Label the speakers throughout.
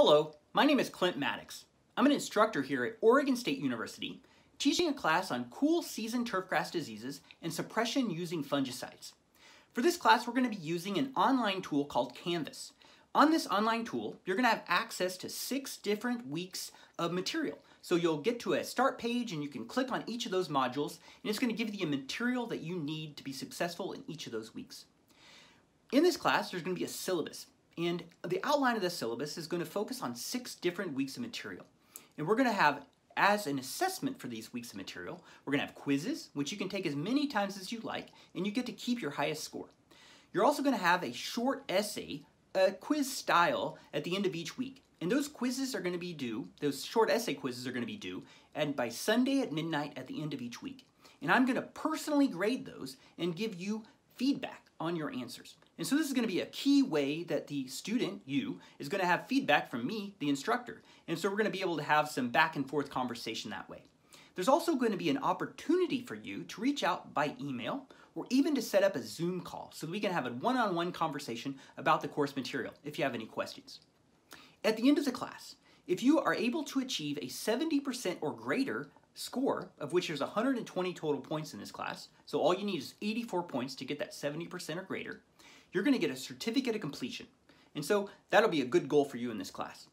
Speaker 1: Hello, my name is Clint Maddox. I'm an instructor here at Oregon State University, teaching a class on cool season turfgrass diseases and suppression using fungicides. For this class, we're going to be using an online tool called Canvas. On this online tool, you're going to have access to 6 different weeks of material. So you'll get to a start page and you can click on each of those modules, and it's going to give you the material that you need to be successful in each of those weeks. In this class, there's going to be a syllabus. And the outline of the syllabus is going to focus on 6 different weeks of material. And we're going to have, as an assessment for these weeks of material, we're going to have quizzes, which you can take as many times as you like, and you get to keep your highest score. You're also going to have a short essay, a quiz style, at the end of each week. And those quizzes are going to be due, those short essay quizzes are going to be due, and by Sunday at midnight at the end of each week. And I'm going to personally grade those and give you feedback on your answers. And so this is going to be a key way that the student, you, is going to have feedback from me, the instructor. And so we're going to be able to have some back and forth conversation that way. There's also going to be an opportunity for you to reach out by email or even to set up a Zoom call so that we can have a one-on-one conversation about the course material if you have any questions. At the end of the class, if you are able to achieve a 70% or greater score, of which there's 120 total points in this class, so all you need is 84 points to get that 70% or greater, you're going to get a certificate of completion. And so that'll be a good goal for you in this class.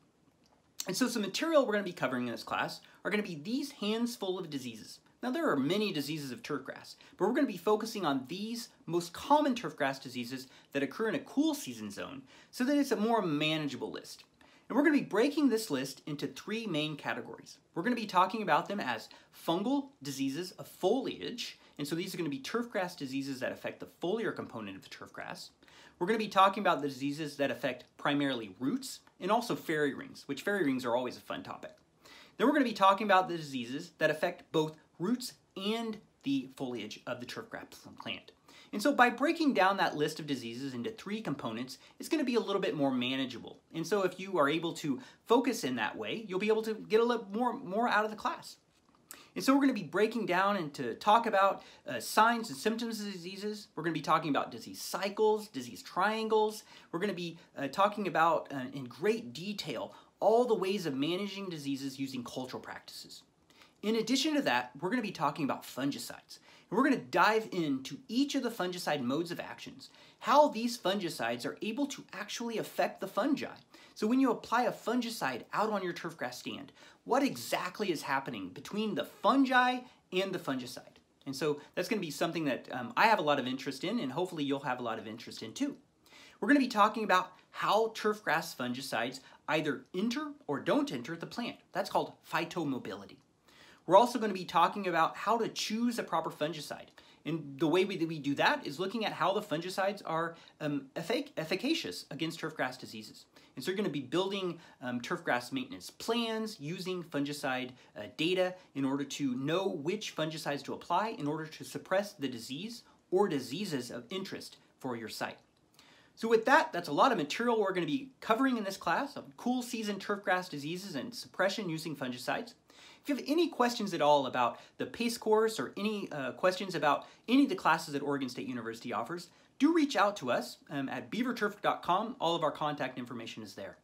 Speaker 1: And so some material we're going to be covering in this class are going to be these handsful of diseases. Now there are many diseases of turfgrass, but we're going to be focusing on these most common turfgrass diseases that occur in a cool season zone so that it's a more manageable list. And we're going to be breaking this list into 3 main categories. We're going to be talking about them as fungal diseases of foliage, and so these are going to be turfgrass diseases that affect the foliar component of the turfgrass. We're going to be talking about the diseases that affect primarily roots and also fairy rings, which fairy rings are always a fun topic. Then we're going to be talking about the diseases that affect both roots and the foliage of the turfgrass plant. And so by breaking down that list of diseases into 3 components, it's going to be a little bit more manageable. And so if you are able to focus in that way, you'll be able to get a little more out of the class. And so we're going to be breaking down and to talk about signs and symptoms of diseases. We're going to be talking about disease cycles, disease triangles. We're going to be talking about, in great detail, all the ways of managing diseases using cultural practices. In addition to that, we're going to be talking about fungicides. And we're going to dive into each of the fungicide modes of actions, how these fungicides are able to actually affect the fungi. So when you apply a fungicide out on your turfgrass stand, what exactly is happening between the fungi and the fungicide? And so that's going to be something that I have a lot of interest in, and hopefully you'll have a lot of interest in too. We're going to be talking about how turfgrass fungicides either enter or don't enter the plant. That's called phytomobility. We're also going to be talking about how to choose a proper fungicide. And the way we do that is looking at how the fungicides are efficacious against turfgrass diseases. And so you're going to be building turfgrass maintenance plans using fungicide data in order to know which fungicides to apply in order to suppress the disease or diseases of interest for your site. So with that, that's a lot of material we're going to be covering in this class of cool season turfgrass diseases and suppression using fungicides. If you have any questions at all about the PACE course or any questions about any of the classes that Oregon State University offers, do reach out to us at beaverturf.com. All of our contact information is there.